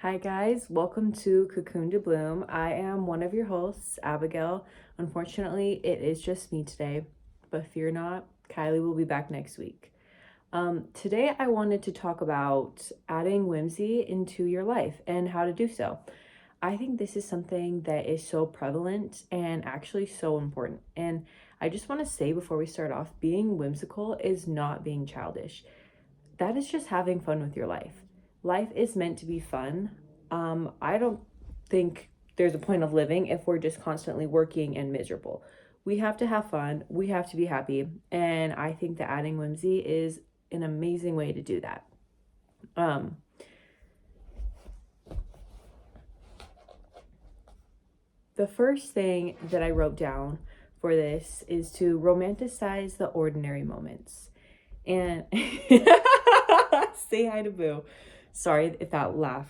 Hi guys, welcome to Cocoon to Bloom. I am one of your hosts, Abigail. Unfortunately, it is just me today, but fear not, Kylie will be back next week. Today I wanted to talk about adding whimsy into your life and how to do so. I think this is something that is so prevalent and actually so important. And I just want to say before we start off, being whimsical is not being childish. That is just having fun with your life. Life is meant to be fun. I don't think there's a point of living if we're just constantly working and miserable. We have to have fun, we have to be happy, and I think that adding whimsy is an amazing way to do that. Um, the first thing that I wrote down for this is to romanticize the ordinary moments. And say hi to Boo. Sorry if that laugh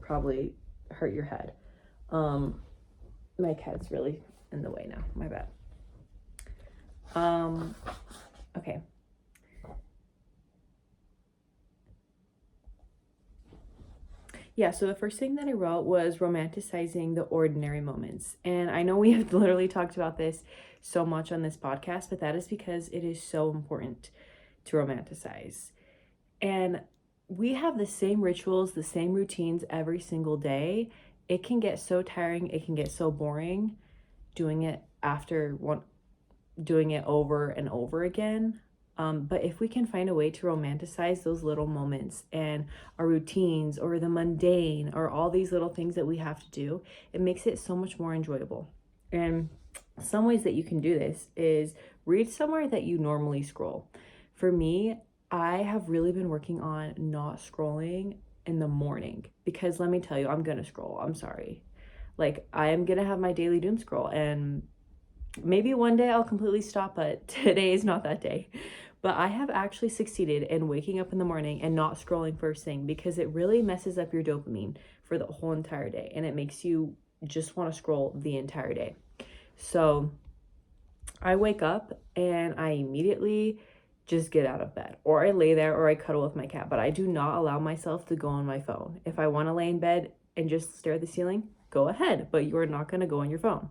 probably hurt your head. My cat's really in the way now. My bad. Okay. Yeah, so the first thing that I wrote was romanticizing the ordinary moments. And I know we have literally talked about this so much on this podcast, but that is because it is so important to romanticize. And we have the same rituals, the same routines every single day. It can get so tiring, it can get so boring doing it doing it over and over again. But if we can find a way to romanticize those little moments and our routines or the mundane or all these little things that we have to do, it makes it so much more enjoyable. And some ways that you can do this is read somewhere that you normally scroll. For me, I have really been working on not scrolling in the morning because let me tell you, I'm gonna scroll. I'm sorry. Like, I am gonna have my daily doom scroll, and maybe one day I'll completely stop, but today is not that day. But I have actually succeeded in waking up in the morning and not scrolling first thing because it really messes up your dopamine for the whole entire day and it makes you just want to scroll the entire day. So I wake up and I immediately just get out of bed, or I lay there, or I cuddle with my cat, but I do not allow myself to go on my phone. If I want to lay in bed and just stare at the ceiling, go ahead, but you are not going to go on your phone.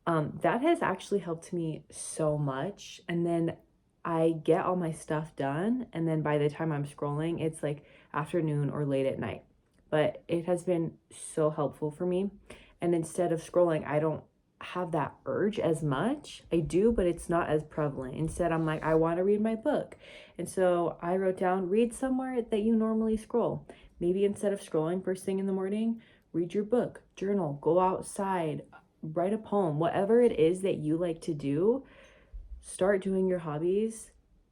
That has actually helped me so much. And then I get all my stuff done, and then by the time I'm scrolling, it's like afternoon or late at night. But it has been so helpful for me. And instead of scrolling, I don't have that urge as much. I do, but it's not as prevalent. Instead, I'm like, I want to read my book. And so I wrote down, read somewhere that you normally scroll. Maybe instead of scrolling first thing in the morning, read your book, journal, go outside, write a poem, whatever it is that you like to do. Start doing your hobbies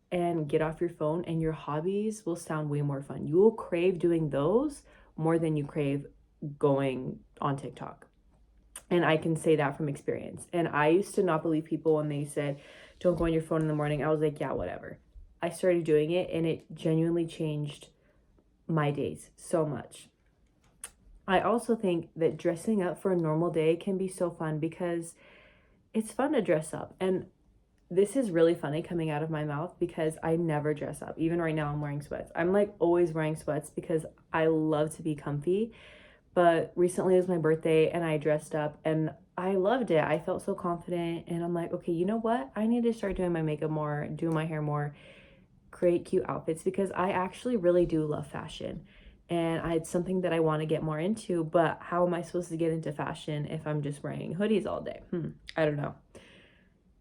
and get off your phone, and your hobbies will sound way more fun. You will crave doing those more than you crave going on TikTok. And I can say that from experience. And I used to not believe people when they said, don't go on your phone in the morning. I was like, yeah, whatever. I started doing it and it genuinely changed my days so much. I also think that dressing up for a normal day can be so fun because it's fun to dress up. And this is really funny coming out of my mouth because I never dress up. Even right now, I'm wearing sweats. I'm like always wearing sweats because I love to be comfy. But recently was my birthday and I dressed up and I loved it. I felt so confident and I'm like, okay, you know what? I need to start doing my makeup more, do my hair more, create cute outfits because I actually really do love fashion. And it's something that I want to get more into, but how am I supposed to get into fashion if I'm just wearing hoodies all day? I don't know.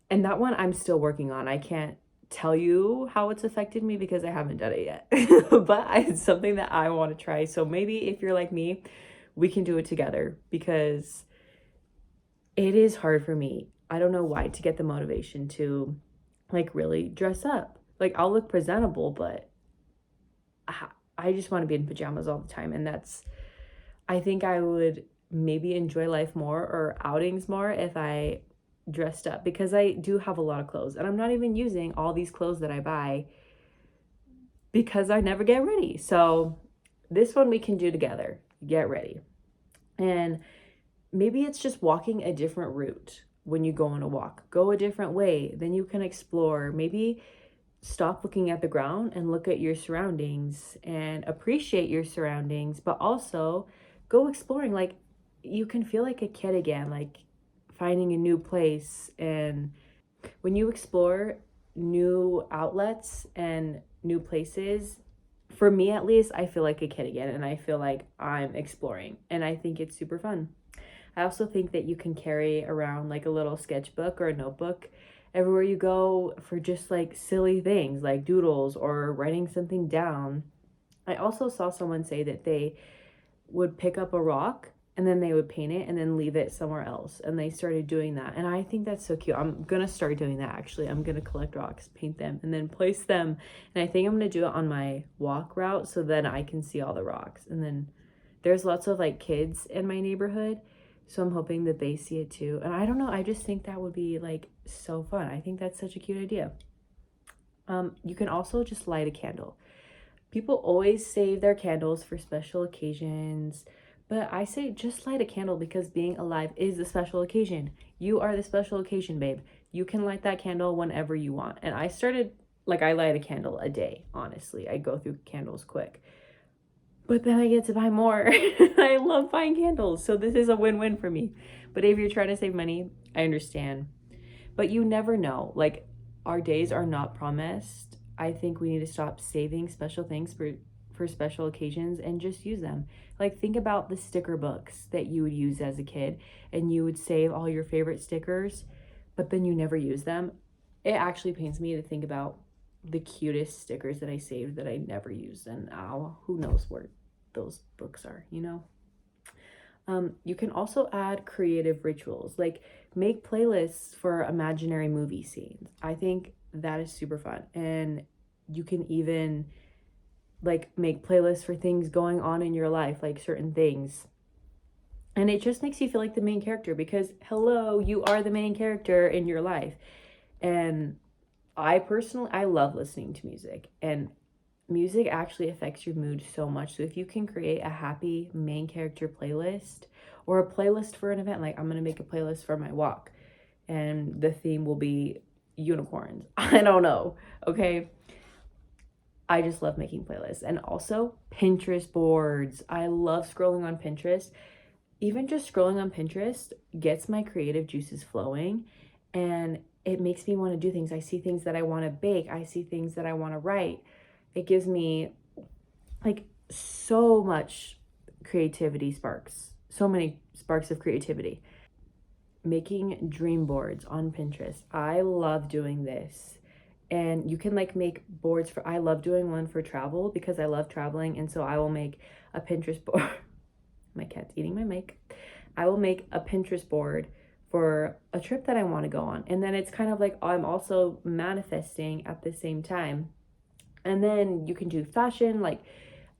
And that one I'm still working on. I can't tell you how it's affected me because I haven't done it yet. But it's something that I want to try. So maybe if you're like me, we can do it together because it is hard for me. I don't know why to get the motivation to like really dress up. Like I'll look presentable, but I just want to be in pajamas all the time. And I think I would maybe enjoy life more or outings more if I dressed up because I do have a lot of clothes and I'm not even using all these clothes that I buy because I never get ready. So this one we can do together. Get ready. And maybe it's just walking a different route when you go on a walk. Go a different way. Then you can explore. Maybe stop looking at the ground and look at your surroundings and appreciate your surroundings, but also go exploring. Like, you can feel like a kid again, like finding a new place. And when you explore new outlets and new places, for me at least, I feel like a kid again, and I feel like I'm exploring, and I think it's super fun. I also think that you can carry around like a little sketchbook or a notebook everywhere you go for just like silly things like doodles or writing something down. I also saw someone say that they would pick up a rock and then they would paint it and then leave it somewhere else. And they started doing that. And I think that's so cute. I'm going to start doing that actually. I'm going to collect rocks, paint them, and then place them. And I think I'm going to do it on my walk route so then I can see all the rocks. And then there's lots of like kids in my neighborhood. So I'm hoping that they see it too. And I don't know. I just think that would be like so fun. I think that's such a cute idea. You can also just light a candle. People always save their candles for special occasions, but I say just light a candle because being alive is a special occasion. You are the special occasion, babe. You can light that candle whenever you want. And I started, like, I light a candle a day, honestly. I go through candles quick. But then I get to buy more. I love buying candles, so this is a win-win for me. But if you're trying to save money, I understand. But you never know. Like, our days are not promised. I think we need to stop saving special things for special occasions and just use them. Like, think about the sticker books that you would use as a kid, and you would save all your favorite stickers, but then you never use them. It actually pains me to think about the cutest stickers that I saved that I never used, and who knows where those books are, you know? You can also add creative rituals, like make playlists for imaginary movie scenes. I think that is super fun. And you can even like make playlists for things going on in your life, like certain things. And it just makes you feel like the main character because, hello, you are the main character in your life. And I love listening to music, and music actually affects your mood so much. So if you can create a happy main character playlist or a playlist for an event, like I'm going to make a playlist for my walk and the theme will be unicorns. I don't know. Okay. I just love making playlists. And also Pinterest boards. I love scrolling on Pinterest. Even just scrolling on Pinterest gets my creative juices flowing, and it makes me want to do things. I see things that I want to bake. I see things that I want to write. It gives me like so much creativity sparks, so many sparks of creativity. Making dream boards on Pinterest. I love doing this. And you can like make boards for, I love doing one for travel because I love traveling. And so I will make a Pinterest board. My cat's eating my mic. I will make a Pinterest board for a trip that I want to go on. And then it's kind of like I'm also manifesting at the same time. And then you can do fashion, like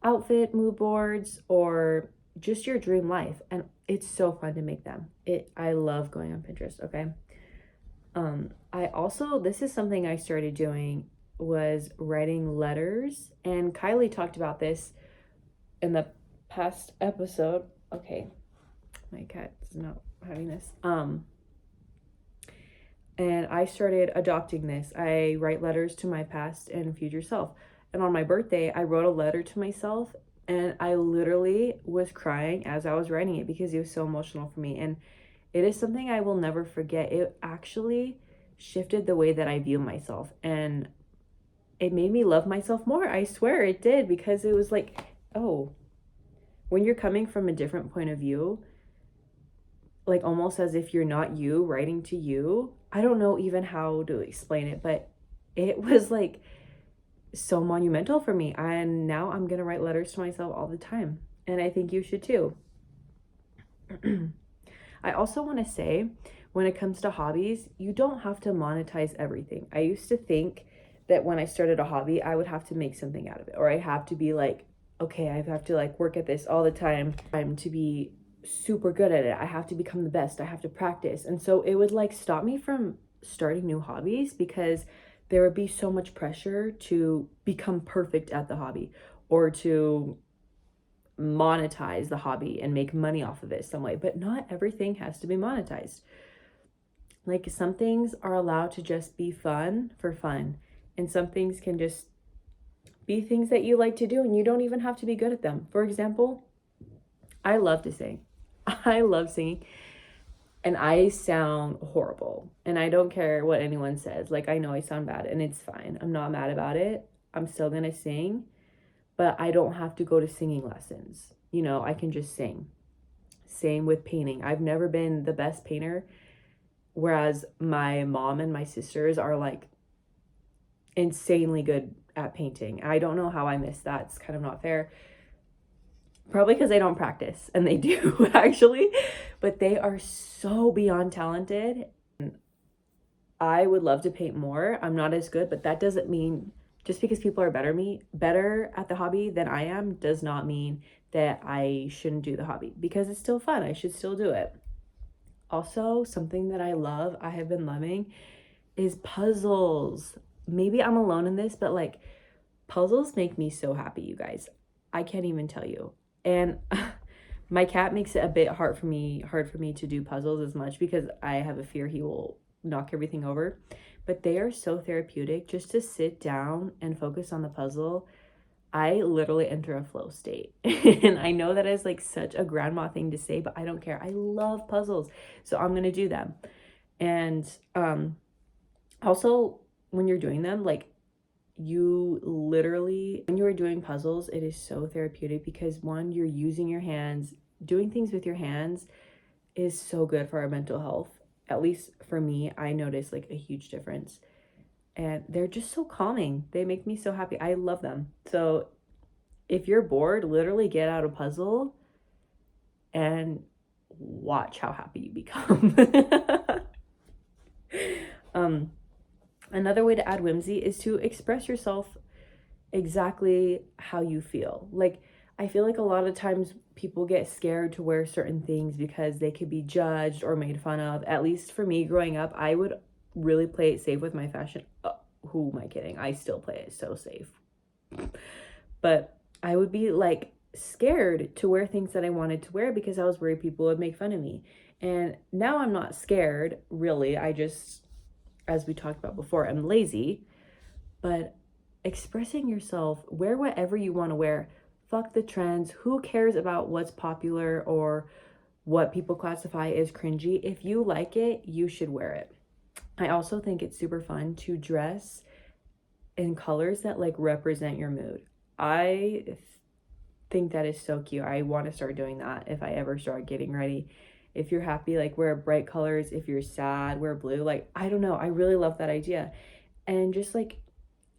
outfit mood boards, or just your dream life. And it's so fun to make them. I love going on Pinterest, okay? I also, this is something I started doing, was writing letters. And Kylie talked about this in the past episode. Okay, my cat's not having this. And I started adopting this. I write letters to my past and future self. And on my birthday, I wrote a letter to myself, and I literally was crying as I was writing it because it was so emotional for me. And it is something I will never forget. It actually shifted the way that I view myself, and it made me love myself more. I swear it did, because it was like, oh, when you're coming from a different point of view, like almost as if you're not you writing to you. I don't know even how to explain it, but it was like so monumental for me. And now I'm going to write letters to myself all the time. And I think you should too. I also want to say, when it comes to hobbies, you don't have to monetize everything. I used to think that when I started a hobby, I would have to make something out of it, or I have to be like, okay, I have to like work at this all the time. I'm to be super good at it. I have to become the best. I have to practice. And so it would like stop me from starting new hobbies because there would be so much pressure to become perfect at the hobby or to monetize the hobby and make money off of it some way. But not everything has to be monetized. Like, some things are allowed to just be fun for fun. And some things can just be things that you like to do and you don't even have to be good at them. For example, I love to sing. I love singing and I sound horrible. And I don't care what anyone says. Like, I know I sound bad and it's fine. I'm not mad about it. I'm still gonna sing, but I don't have to go to singing lessons. You know, I can just sing. Same with painting. I've never been the best painter, whereas my mom and my sisters are like insanely good at painting. I don't know how I missed that. It's kind of not fair. Probably because they don't practice, and they do actually, but they are so beyond talented. I would love to paint more. I'm not as good, but that doesn't mean just because people are better at the hobby than I am does not mean that I shouldn't do the hobby, because it's still fun. I should still do it. Also, something that I have been loving is puzzles. Maybe I'm alone in this, but like puzzles make me so happy, you guys. I can't even tell you. And my cat makes it a bit hard for me to do puzzles as much because I have a fear he will knock everything over. But they are so therapeutic just to sit down and focus on the puzzle. I literally enter a flow state. And I know that is like such a grandma thing to say, but I don't care. I love puzzles. So I'm going to do them. And also when you're doing them, like you literally, when you are doing puzzles, it is so therapeutic because one, you're using your hands. Doing things with your hands is so good for our mental health. At least for me, I notice like a huge difference. And they're just so calming. They make me so happy. I love them. So if you're bored, literally get out a puzzle and watch how happy you become. Another way to add whimsy is to express yourself exactly how you feel. Like, I feel like a lot of times people get scared to wear certain things because they could be judged or made fun of. At least for me growing up, I would really play it safe with my fashion. Who am I kidding? I still play it so safe. But I would be like scared to wear things that I wanted to wear because I was worried people would make fun of me. And now I'm not scared, really. I just, as we talked about before, I'm lazy. But expressing yourself, wear whatever you want to wear. Fuck the trends. Who cares about what's popular or what people classify as cringy? If you like it, you should wear it. I also think it's super fun to dress in colors that like represent your mood. I think that is so cute. I want to start doing that if I ever start getting ready. If you're happy, like wear bright colors. If you're sad, wear blue. Like, I don't know. I really love that idea. And just like,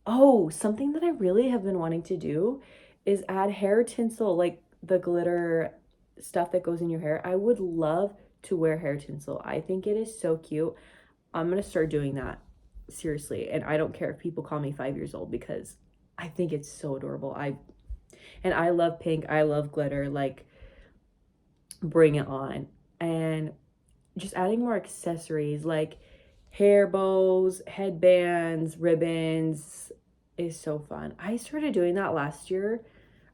oh, something that I really have been wanting to do is add hair tinsel, like the glitter stuff that goes in your hair. I would love to wear hair tinsel. I think it is so cute. I'm going to start doing that. Seriously. And I don't care if people call me 5 years old because I think it's so adorable. I love pink. I love glitter. Like, bring it on. And just adding more accessories like hair bows, headbands, ribbons is so fun. I started doing that last year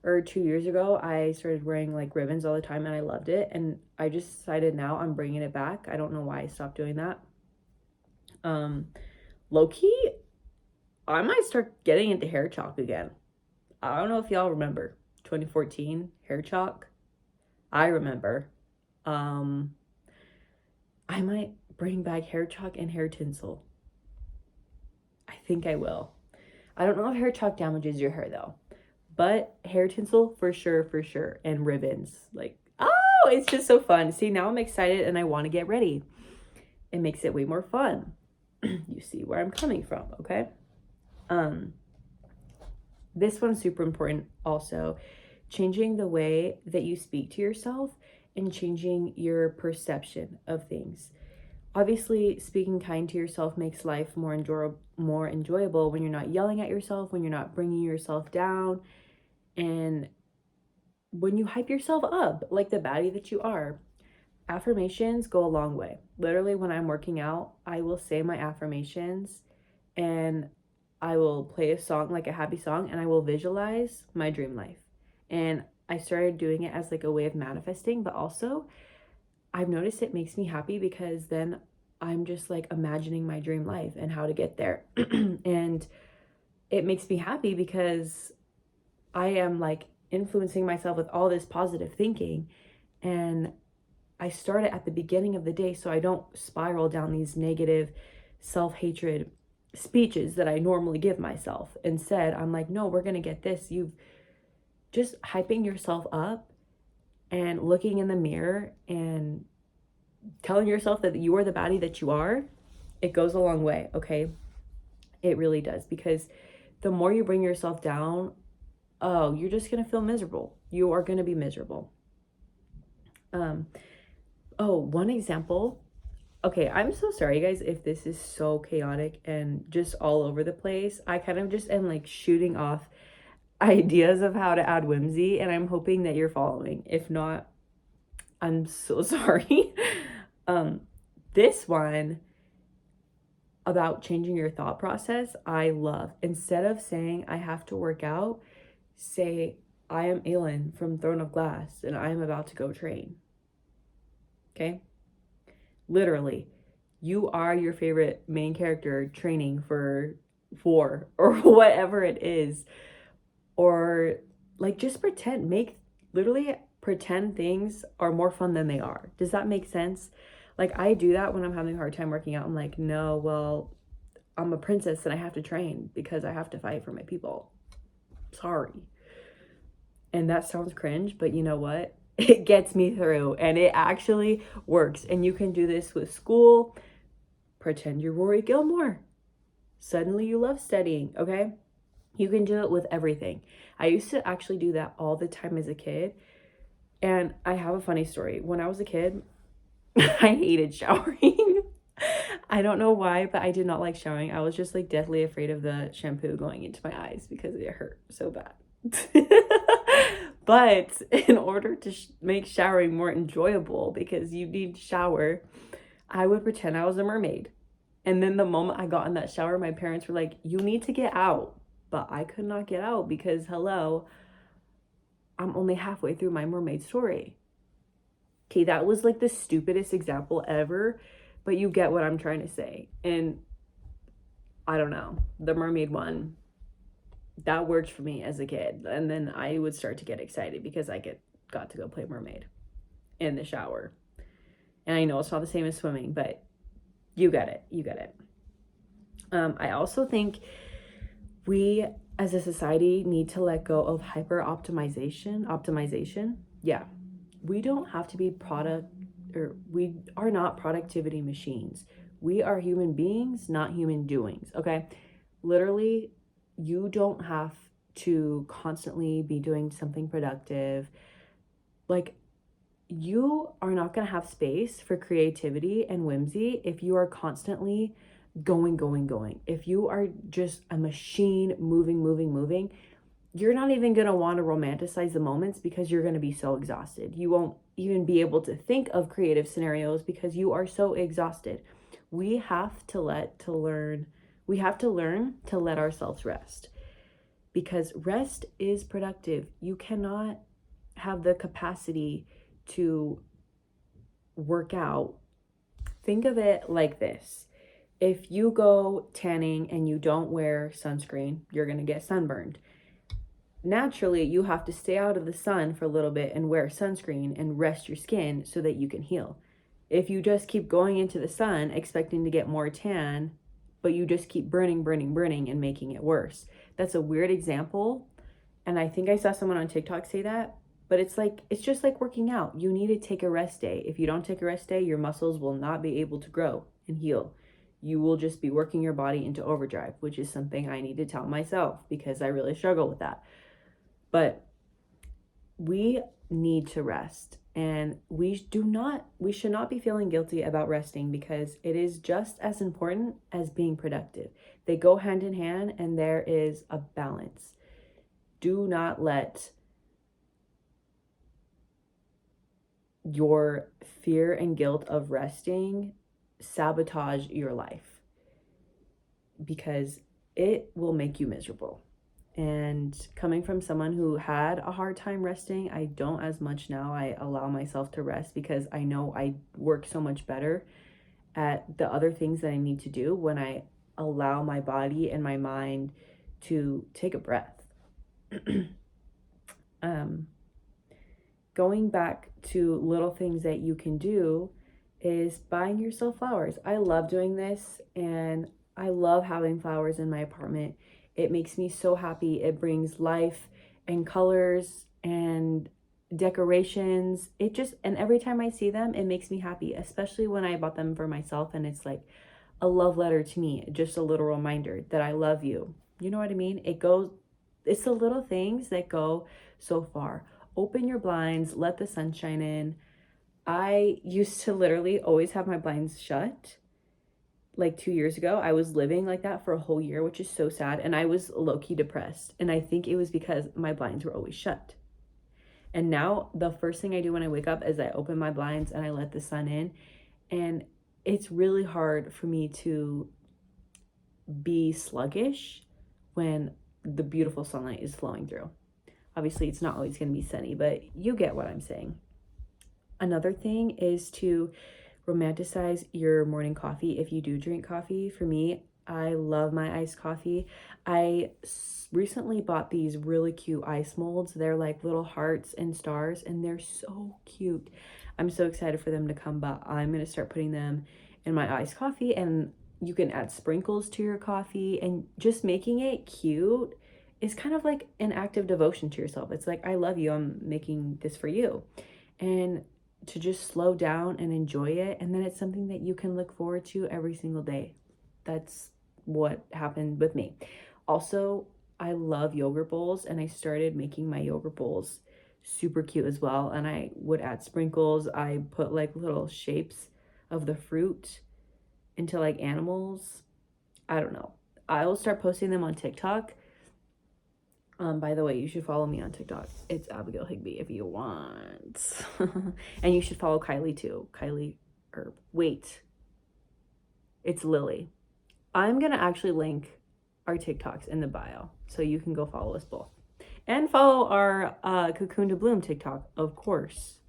or 2 years ago. I started wearing like ribbons all the time and I loved it. And I just decided now I'm bringing it back. I don't know why I stopped doing that. Low key, I might start getting into hair chalk again. I don't know if y'all remember 2014 hair chalk. I remember. I might bring back hair chalk and hair tinsel. I think I will. I don't know if hair chalk damages your hair though, but hair tinsel for sure. And ribbons. Like, oh, it's just so fun. See, now I'm excited and I want to get ready. It makes it way more fun. You see where I'm coming from, okay? This one's super important also. Changing the way that you speak to yourself and changing your perception of things. Obviously, speaking kind to yourself makes life more enjoyable when you're not yelling at yourself, when you're not bringing yourself down, and when you hype yourself up like the baddie that you are. Affirmations go a long way. Literally, when I'm working out, I will say my affirmations and I will play a song, like a happy song, and I will visualize my dream life. And I started doing it as like a way of manifesting, but also I've noticed it makes me happy because then I'm just like imagining my dream life and how to get there. And it makes me happy because I am like influencing myself with all this positive thinking, and I start it at the beginning of the day so I don't spiral down these negative self-hatred speeches that I normally give myself. Instead, I'm like, no, we're going to get this. You've just hyping yourself up and looking in the mirror and telling yourself that you are the baddie that you are. It goes a long way, okay? It really does, because the more you bring yourself down, oh, you're just going to feel miserable. You are going to be miserable. One example. Okay, I'm so sorry, guys, if this is so chaotic and just all over the place. I kind of just am like shooting off ideas of how to add whimsy, and I'm hoping that you're following. If not, I'm so sorry. This one about changing your thought process, I love. Instead of saying I have to work out, say I am Aelin from Throne of Glass and I am about to go train. Okay? Literally, you are your favorite main character training for war or whatever it is. Or like just literally pretend things are more fun than they are. Does that make sense? Like I do that when I'm having a hard time working out. I'm like, no, well, I'm a princess and I have to train because I have to fight for my people. Sorry. And that sounds cringe, but you know what? It gets me through and it actually works. And you can do this with school. Pretend you're Rory Gilmore. Suddenly you love studying, okay? You can do it with everything. I used to actually do that all the time as a kid. And I have a funny story. When I was a kid, I hated showering. I don't know why, but I did not like showering. I was just like deathly afraid of the shampoo going into my eyes because it hurt so bad. But in order to make showering more enjoyable, because you need to shower, I would pretend I was a mermaid. And then the moment I got in that shower, my parents were like, you need to get out. But I could not get out because, hello, I'm only halfway through my mermaid story. Okay, that was like the stupidest example ever, but you get what I'm trying to say. And I don't know, the mermaid one, that worked for me as a kid. And then I would start to get excited because I got to go play mermaid in the shower. And I know it's not the same as swimming, but you get it. You get it. I also think we as a society need to let go of hyper optimization. Yeah. We don't have to be we are not productivity machines. We are human beings, not human doings. Okay. Literally, you don't have to constantly be doing something productive. Like, you are not going to have space for creativity and whimsy if you are constantly going. If you are just a machine moving, you're not even going to want to romanticize the moments because you're going to be so exhausted. You won't even be able to think of creative scenarios because you are so exhausted. We have to learn to let ourselves rest, because rest is productive. You cannot have the capacity to work out. Think of it like this. If you go tanning and you don't wear sunscreen, you're going to get sunburned. Naturally, you have to stay out of the sun for a little bit and wear sunscreen and rest your skin so that you can heal. If you just keep going into the sun expecting to get more tan, but you just keep burning and making it worse. That's a weird example. And I think I saw someone on TikTok say that, but it's just like working out. You need to take a rest day. If you don't take a rest day, your muscles will not be able to grow and heal. You will just be working your body into overdrive, which is something I need to tell myself because I really struggle with that. But we need to rest, and we should not be feeling guilty about resting, because it is just as important as being productive. They go hand in hand, and there is a balance. Do not let your fear and guilt of resting sabotage your life, because it will make you miserable. And coming from someone who had a hard time resting, I don't as much now. I allow myself to rest because I know I work so much better at the other things that I need to do when I allow my body and my mind to take a breath. Going back to little things that you can do is buying yourself flowers. I love doing this, and I love having flowers in my apartment. It makes me so happy. It brings life and colors and decorations. And every time I see them, it makes me happy, especially when I bought them for myself and it's like a love letter to me, just a little reminder that I love you. You know what I mean? It's the little things that go so far. Open your blinds, let the sunshine in. I used to literally always have my blinds shut. Like 2 years ago, I was living like that for a whole year, which is so sad. And I was low-key depressed. And I think it was because my blinds were always shut. And now the first thing I do when I wake up is I open my blinds and I let the sun in. And it's really hard for me to be sluggish when the beautiful sunlight is flowing through. Obviously, it's not always going to be sunny, but you get what I'm saying. Another thing is to romanticize your morning coffee if you do drink coffee. For me, I love my iced coffee. I recently bought these really cute ice molds. They're like little hearts and stars, and they're so cute. I'm so excited for them to come, but I'm going to start putting them in my iced coffee, and you can add sprinkles to your coffee, and just making it cute is kind of like an act of devotion to yourself. It's like, I love you, I'm making this for you. And to just slow down and enjoy it, and then it's something that you can look forward to every single day. That's what happened with me. Also, I love yogurt bowls, and I started making my yogurt bowls super cute as well. And I would add sprinkles. I put like little shapes of the fruit into like animals. I don't know. I will start posting them on TikTok. By the way, you should follow me on TikTok. It's Abigail Higby if you want. And you should follow Kylie too. It's Lily. I'm going to actually link our TikToks in the bio, so you can go follow us both. And follow our Cocoon to Bloom TikTok, of course.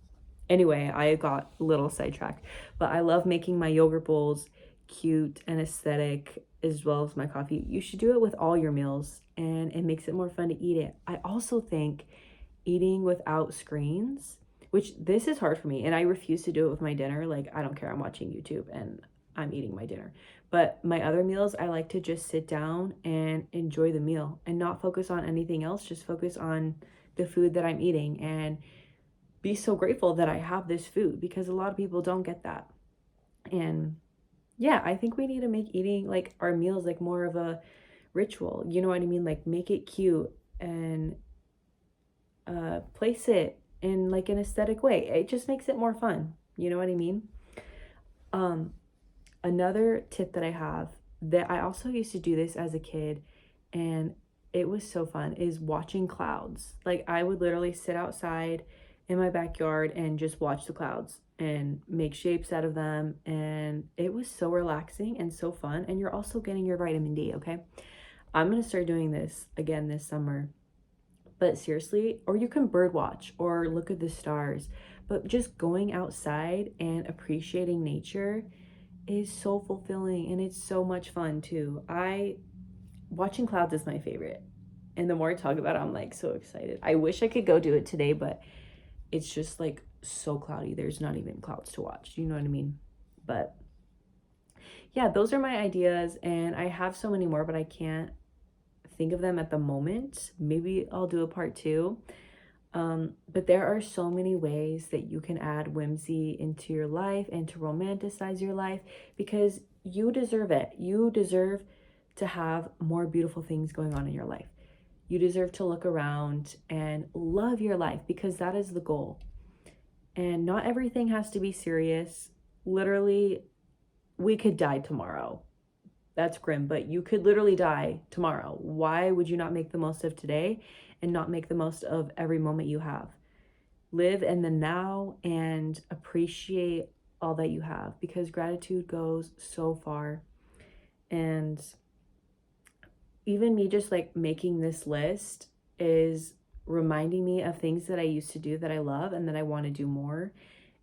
Anyway, I got a little sidetracked, but I love making my yogurt bowls cute and aesthetic, as well as my coffee. You should do it with all your meals, and it makes it more fun to eat it. I also think eating without screens, which this is hard for me, and I refuse to do it with my dinner. Like, I don't care, I'm watching YouTube and I'm eating my dinner. But my other meals, I like to just sit down and enjoy the meal and not focus on anything else, just focus on the food that I'm eating and be so grateful that I have this food, because a lot of people don't get that. And yeah, I think we need to make eating like our meals like more of a ritual. You know what I mean? Like, make it cute and place it in like an aesthetic way. It just makes it more fun. You know what I mean? Another tip that I have, that I also used to do this as a kid, and it was so fun, is watching clouds. Like, I would literally sit outside in my backyard and just watch the clouds and make shapes out of them, and it was so relaxing and so fun. And you're also getting your vitamin D. Okay, I'm gonna start doing this again this summer. But seriously, or you can bird watch or look at the stars, but just going outside and appreciating nature is so fulfilling, and it's so much fun too. Watching clouds is my favorite, and the more I talk about it, I'm like so excited. I wish I could go do it today, but it's just like so cloudy. There's not even clouds to watch. You know what I mean? But yeah, those are my ideas, and I have so many more, but I can't think of them at the moment. Maybe I'll do a part two. But there are so many ways that you can add whimsy into your life and to romanticize your life, because you deserve it. You deserve to have more beautiful things going on in your life. You deserve to look around and love your life, because that is the goal. And not everything has to be serious. Literally, we could die tomorrow. That's grim, but you could literally die tomorrow. Why would you not make the most of today and not make the most of every moment you have? Live in the now and appreciate all that you have, because gratitude goes so far. And even me just like making this list is reminding me of things that I used to do that I love and that I want to do more.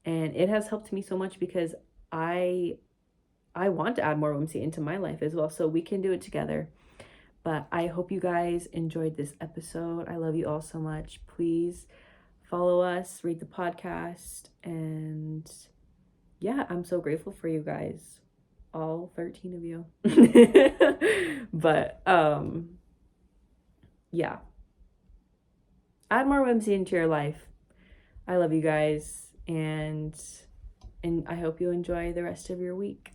And it has helped me so much, because I want to add more whimsy into my life as well, so we can do it together. But I hope you guys enjoyed this episode. I love you all so much. Please follow us, rate the podcast, and yeah, I'm so grateful for you guys. All 13 of you. But yeah. Add more whimsy into your life. I love you guys, and I hope you enjoy the rest of your week.